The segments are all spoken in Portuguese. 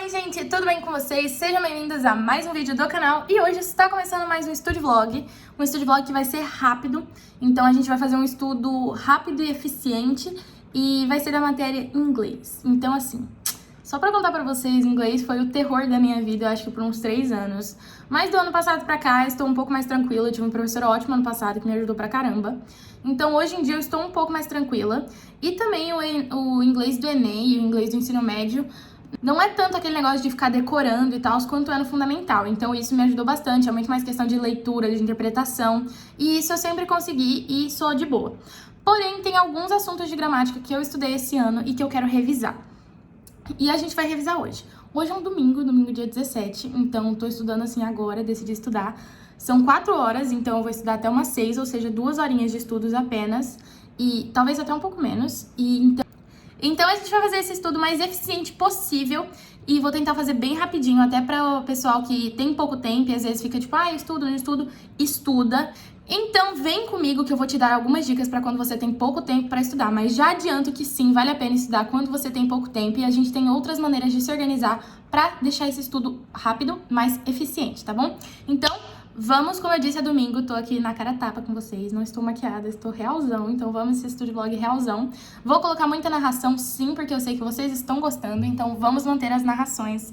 Oi gente, tudo bem com vocês? Sejam bem-vindos a mais um vídeo do canal e hoje está começando mais um Study Vlog. Um Study Vlog que vai ser rápido, então a gente vai fazer um estudo rápido e eficiente e vai ser da matéria inglês. Então assim, só pra contar pra vocês, inglês foi o terror da minha vida, eu acho que por uns 3 anos. Mas do ano passado pra cá, estou um pouco mais tranquila, eu tive um professor ótimo ano passado que me ajudou pra caramba. Então hoje em dia eu estou um pouco mais tranquila. E também o inglês do Enem e o inglês do ensino médio não é tanto aquele negócio de ficar decorando e tal, quanto é no fundamental. Então isso me ajudou bastante, é muito mais questão de leitura, de interpretação. E isso eu sempre consegui e sou de boa. Porém, tem alguns assuntos de gramática que eu estudei esse ano e que eu quero revisar. E a gente vai revisar hoje. Hoje é um domingo dia 17, então tô estudando assim agora, decidi estudar. São 4 horas, então eu vou estudar até umas 6, ou seja, 2 horinhas de estudos apenas. E talvez até um pouco menos. Então a gente vai fazer esse estudo mais eficiente possível e vou tentar fazer bem rapidinho, até para o pessoal que tem pouco tempo e às vezes fica tipo, eu estudo, não estudo, estuda. Então vem comigo que eu vou te dar algumas dicas para quando você tem pouco tempo para estudar, mas já adianto que sim, vale a pena estudar quando você tem pouco tempo e a gente tem outras maneiras de se organizar para deixar esse estudo rápido, mais eficiente, tá bom? Então, vamos, como eu disse, é domingo, tô aqui na cara tapa com vocês, não estou maquiada, estou realzão, então vamos esse Study Vlog realzão. Vou colocar muita narração, sim, porque eu sei que vocês estão gostando, então vamos manter as narrações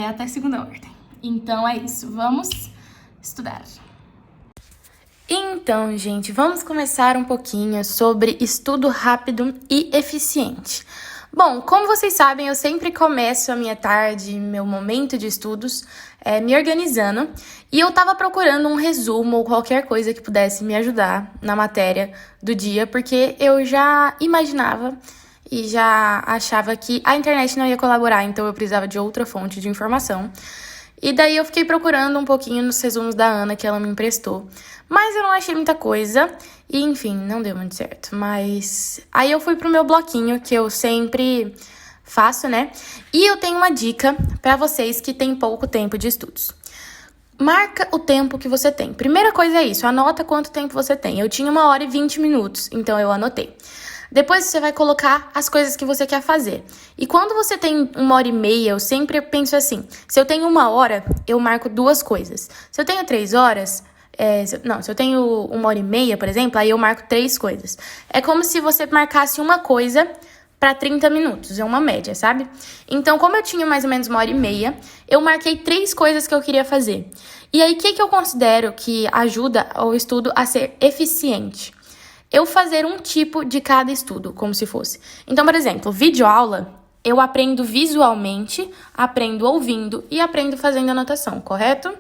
até segunda ordem. Então é isso, vamos estudar. Então, gente, vamos começar um pouquinho sobre estudo rápido e eficiente. Bom, como vocês sabem, eu sempre começo a minha tarde, meu momento de estudos, me organizando. E eu tava procurando um resumo ou qualquer coisa que pudesse me ajudar na matéria do dia, porque eu já imaginava e já achava que a internet não ia colaborar, então eu precisava de outra fonte de informação. E daí eu fiquei procurando um pouquinho nos resumos da Ana que ela me emprestou. Mas eu não achei muita coisa e, enfim, não deu muito certo. Mas aí eu fui pro meu bloquinho, que eu sempre faço, né? E eu tenho uma dica pra vocês que têm pouco tempo de estudos. Marca o tempo que você tem. Primeira coisa é isso, anota quanto tempo você tem. Eu tinha 1 hora e 20 minutos, então eu anotei. Depois você vai colocar as coisas que você quer fazer. E quando você tem 1 hora e meia, eu sempre penso assim, se eu tenho 1 hora, eu marco 2 coisas. Se eu tenho 3 horas, se eu tenho 1 hora e meia, por exemplo, aí eu marco 3 coisas. É como se você marcasse uma coisa para 30 minutos, é uma média, sabe? Então, como eu tinha mais ou menos 1 hora e meia, eu marquei 3 coisas que eu queria fazer. E aí, o que eu considero que ajuda o estudo a ser eficiente? Eu fazer um tipo de cada estudo, como se fosse. Então, por exemplo, videoaula, eu aprendo visualmente, aprendo ouvindo e aprendo fazendo anotação, correto?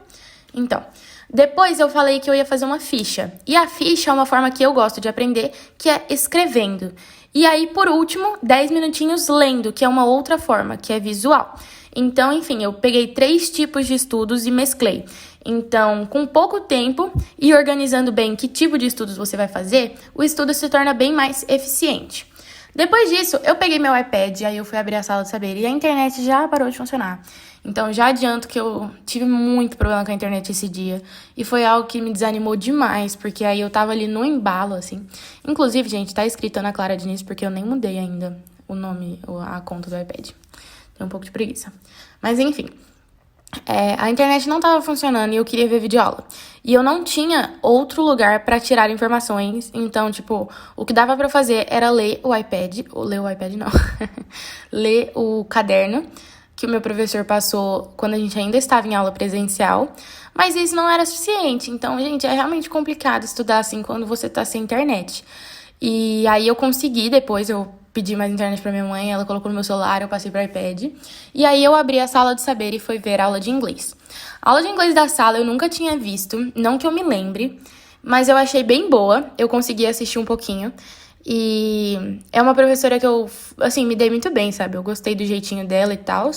Então, depois eu falei que eu ia fazer uma ficha. E a ficha é uma forma que eu gosto de aprender, que é escrevendo. E aí, por último, 10 minutinhos lendo, que é uma outra forma, que é visual. Então, enfim, eu peguei 3 tipos de estudos e mesclei. Então, com pouco tempo e organizando bem que tipo de estudos você vai fazer, o estudo se torna bem mais eficiente. Depois disso, eu peguei meu iPad, aí eu fui abrir a sala de saber e a internet já parou de funcionar. Então, já adianto que eu tive muito problema com a internet esse dia. E foi algo que me desanimou demais, porque aí eu tava ali no embalo, assim. Inclusive, gente, tá escrito Ana Clara Diniz, porque eu nem mudei ainda o nome, a conta do iPad. Tem um pouco de preguiça. Mas, enfim. A internet não estava funcionando e eu queria ver videoaula. E eu não tinha outro lugar para tirar informações. Então, tipo, o que dava para fazer era ler o iPad. Ou ler o iPad, não. Ler o caderno que o meu professor passou quando a gente ainda estava em aula presencial. Mas isso não era suficiente. Então, gente, é realmente complicado estudar assim quando você tá sem internet. E aí eu consegui depois, eu pedi mais internet pra minha mãe, ela colocou no meu celular, eu passei pro iPad. E aí eu abri a sala de saber e fui ver a aula de inglês. A aula de inglês da sala eu nunca tinha visto, não que eu me lembre, mas eu achei bem boa, eu consegui assistir um pouquinho. E é uma professora que eu, assim, me dei muito bem, sabe? Eu gostei do jeitinho dela e tal.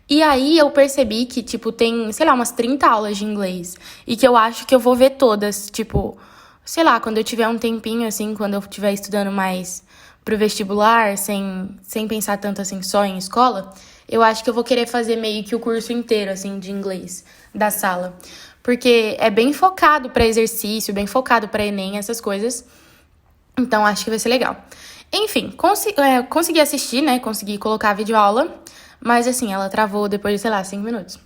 E aí eu percebi que, tipo, tem, sei lá, umas 30 aulas de inglês. E que eu acho que eu vou ver todas, tipo, sei lá, quando eu tiver um tempinho, assim, quando eu estiver estudando mais pro vestibular, sem pensar tanto, assim, só em escola, eu acho que eu vou querer fazer meio que o curso inteiro, assim, de inglês da sala. Porque é bem focado pra exercício, bem focado pra Enem, essas coisas. Então, acho que vai ser legal. Enfim, consegui assistir, né? Consegui colocar a videoaula. Mas assim, ela travou depois de, sei lá, 5 minutos.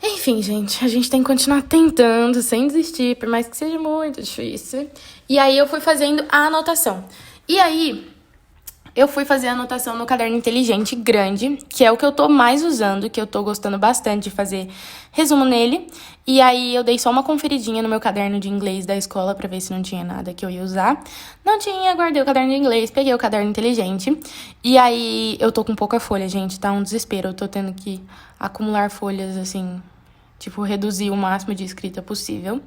Enfim, gente, a gente tem que continuar tentando, sem desistir, por mais que seja muito difícil. E aí eu fui fazendo a anotação. E aí eu fui fazer a anotação no caderno inteligente grande, que é o que eu tô mais usando, que eu tô gostando bastante de fazer resumo nele. E aí eu dei só uma conferidinha no meu caderno de inglês da escola pra ver se não tinha nada que eu ia usar. Não tinha, guardei o caderno de inglês, peguei o caderno inteligente. E aí eu tô com pouca folha, gente, tá um desespero. Eu tô tendo que acumular folhas, assim, tipo, reduzir o máximo de escrita possível.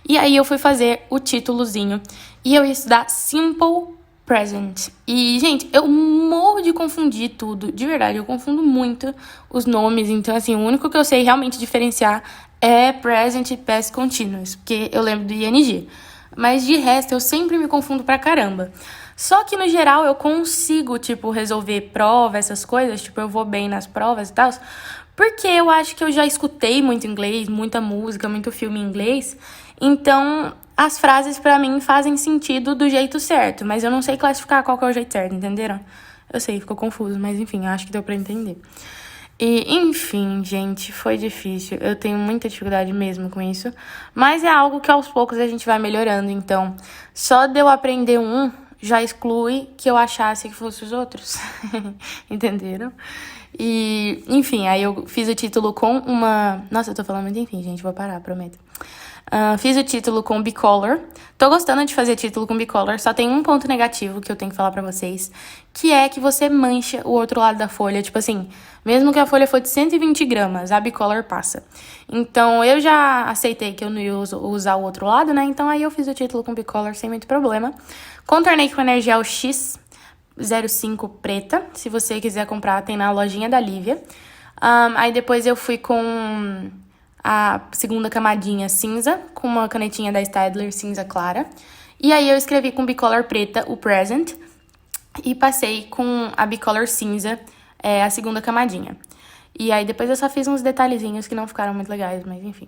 E aí eu fui fazer o títulozinho e eu ia estudar Simple Present. E, gente, eu morro de confundir tudo. De verdade, eu confundo muito os nomes. Então, assim, o único que eu sei realmente diferenciar é Present e Past Continuous, porque eu lembro do ING. Mas, de resto, eu sempre me confundo pra caramba. Só que, no geral, eu consigo, tipo, resolver prova, essas coisas. Tipo, eu vou bem nas provas e tal. Porque eu acho que eu já escutei muito inglês, muita música, muito filme em inglês. Então, as frases pra mim fazem sentido do jeito certo, mas eu não sei classificar qual que é o jeito certo, entenderam? Eu sei, ficou confuso, mas enfim, acho que deu pra entender. E, enfim, gente, foi difícil. Eu tenho muita dificuldade mesmo com isso, mas é algo que aos poucos a gente vai melhorando. Então, só de eu aprender um já exclui que eu achasse que fosse os outros. Entenderam? E, enfim, aí eu fiz o título com uma... Nossa, eu tô falando muito enfim, gente, vou parar, prometo. Fiz o título com bicolor. Tô gostando de fazer título com bicolor, só tem um ponto negativo que eu tenho que falar pra vocês, que é que você mancha o outro lado da folha. Tipo assim, mesmo que a folha for de 120 gramas, a bicolor passa. Então, eu já aceitei que eu não ia usar o outro lado, né? Então, aí eu fiz o título com bicolor sem muito problema. Contornei com Energial X05 preta. Se você quiser comprar, tem na lojinha da Lívia. Aí depois eu fui com a segunda camadinha cinza, com uma canetinha da Staedtler cinza clara. E aí eu escrevi com bicolor preta o present e passei com a bicolor cinza a segunda camadinha. E aí depois eu só fiz uns detalhezinhos que não ficaram muito legais, mas enfim.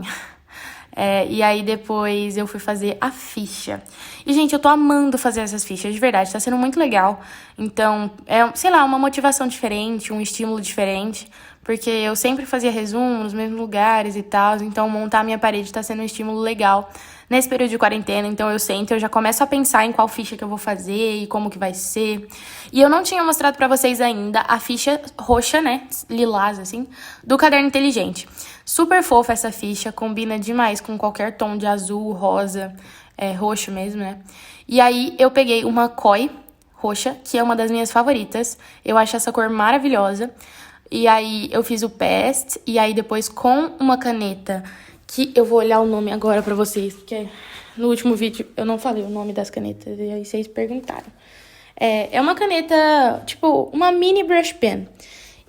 E aí depois eu fui fazer a ficha. E, gente, eu tô amando fazer essas fichas, de verdade, tá sendo muito legal. Então, sei lá, uma motivação diferente, um estímulo diferente. Porque eu sempre fazia resumo nos mesmos lugares e tal. Então, montar minha parede tá sendo um estímulo legal nesse período de quarentena. Então, eu já começo a pensar em qual ficha que eu vou fazer e como que vai ser. E eu não tinha mostrado pra vocês ainda a ficha roxa, né, lilás, assim, do caderno inteligente. Super fofa essa ficha, combina demais com qualquer tom de azul, rosa, roxo mesmo, né? E aí, eu peguei uma koi roxa, que é uma das minhas favoritas. Eu acho essa cor maravilhosa. E aí, eu fiz o past, e aí depois com uma caneta, que eu vou olhar o nome agora pra vocês, porque no último vídeo eu não falei o nome das canetas, e aí vocês perguntaram. É uma caneta, tipo, uma mini brush pen.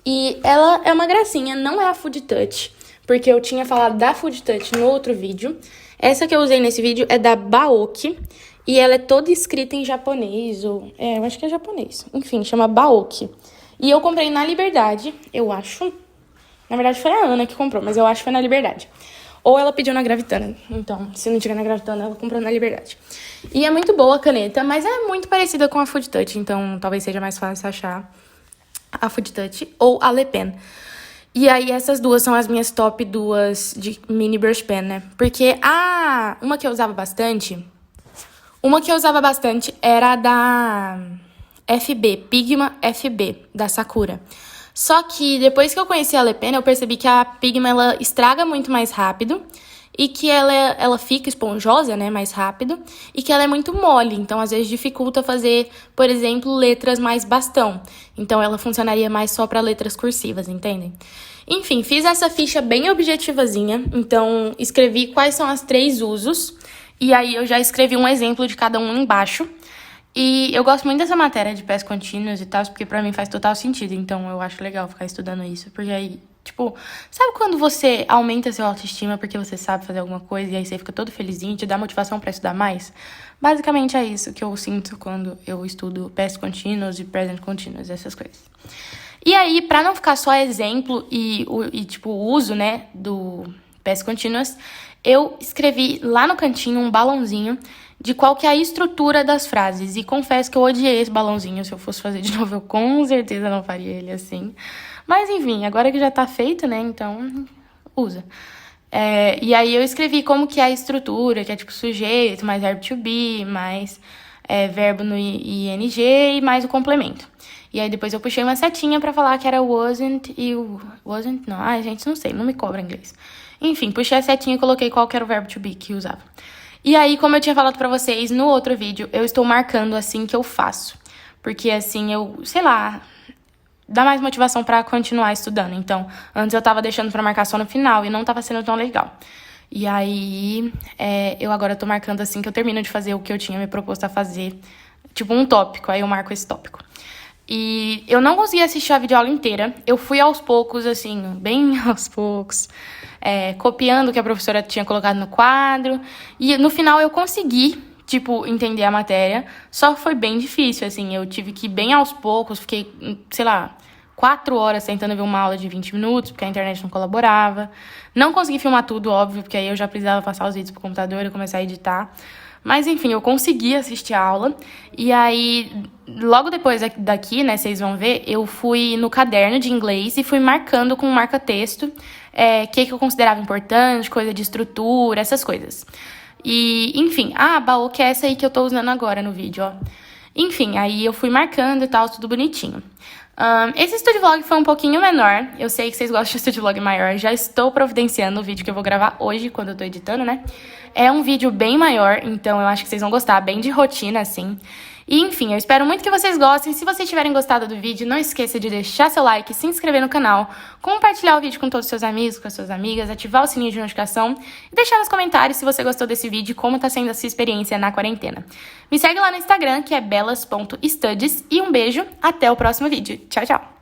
E ela é uma gracinha, não é a Food Touch, porque eu tinha falado da Food Touch no outro vídeo. Essa que eu usei nesse vídeo é da Baoki, e ela é toda escrita em japonês, ou... eu acho que é japonês. Enfim, chama Baoki. E eu comprei na Liberdade, eu acho. Na verdade, foi a Ana que comprou, mas eu acho que foi na Liberdade. Ou ela pediu na Gravitana. Então, se não tiver na Gravitana, ela comprou na Liberdade. E é muito boa a caneta, mas é muito parecida com a Food Touch. Então, talvez seja mais fácil achar a Food Touch ou a Le Pen. E aí, essas duas são as minhas top duas de mini brush pen, né? Porque uma que eu usava bastante... Uma que eu usava bastante era a da... FB, Pigma FB, da Sakura. Só que depois que eu conheci a Le Pen, eu percebi que a Pigma, ela estraga muito mais rápido e que ela fica esponjosa, né, mais rápido, e que ela é muito mole, então às vezes dificulta fazer, por exemplo, letras mais bastão. Então ela funcionaria mais só para letras cursivas, entendem? Enfim, fiz essa ficha bem objetivazinha, então escrevi quais são as 3 usos, e aí eu já escrevi um exemplo de cada um embaixo. E eu gosto muito dessa matéria de pés contínuos e tal, porque pra mim faz total sentido. Então eu acho legal ficar estudando isso, porque aí, tipo... Sabe quando você aumenta seu autoestima porque você sabe fazer alguma coisa e aí você fica todo felizinho, te dá motivação pra estudar mais? Basicamente é isso que eu sinto quando eu estudo past continuous e present continuous, essas coisas. E aí, pra não ficar só exemplo e tipo, o uso, né, do past continuous, eu escrevi lá no cantinho um balãozinho de qual que é a estrutura das frases. E confesso que eu odiei esse balãozinho. Se eu fosse fazer de novo, eu com certeza não faria ele assim. Mas enfim, agora que já tá feito, né, então usa. E aí eu escrevi como que é a estrutura, que é tipo sujeito, mais verbo to be, mais verbo no ing e mais o complemento. E aí depois eu puxei uma setinha pra falar que era wasn't e o... Wasn't não, ai gente, não sei, não me cobra inglês. Enfim, puxei a setinha e coloquei qual que era o verbo to be que usava. E aí, como eu tinha falado pra vocês no outro vídeo, eu estou marcando assim que eu faço. Porque assim, eu, sei lá, dá mais motivação pra continuar estudando. Então, antes eu tava deixando pra marcar só no final e não tava sendo tão legal. E aí, eu agora tô marcando assim que eu termino de fazer o que eu tinha me proposto a fazer. Tipo, um tópico, aí eu marco esse tópico. E eu não consegui assistir a videoaula inteira. Eu fui aos poucos, assim, bem aos poucos, copiando o que a professora tinha colocado no quadro. E no final eu consegui, tipo, entender a matéria. Só foi bem difícil, assim. Eu tive que ir bem aos poucos. Fiquei, sei lá, 4 horas tentando ver uma aula de 20 minutos, porque a internet não colaborava. Não consegui filmar tudo, óbvio, porque aí eu já precisava passar os vídeos pro computador e começar a editar. Mas, enfim, eu consegui assistir a aula. E aí, logo depois daqui, né, vocês vão ver, eu fui no caderno de inglês e fui marcando com um marca-texto o que eu considerava importante, coisa de estrutura, essas coisas. E, enfim, a baú que é essa aí que eu tô usando agora no vídeo, ó. Enfim, aí eu fui marcando e tal, tudo bonitinho. Esse Studio Vlog foi um pouquinho menor. Eu sei que vocês gostam de Studio Vlog maior. Já estou providenciando o vídeo que eu vou gravar hoje, quando eu tô editando, né? É um vídeo bem maior, então eu acho que vocês vão gostar, bem de rotina, assim. E, enfim, eu espero muito que vocês gostem. Se vocês tiverem gostado do vídeo, não esqueça de deixar seu like, se inscrever no canal, compartilhar o vídeo com todos os seus amigos, com as suas amigas, ativar o sininho de notificação e deixar nos comentários se você gostou desse vídeo e como tá sendo a sua experiência na quarentena. Me segue lá no Instagram, que é belas.studies, e um beijo, até o próximo vídeo. Tchau, tchau!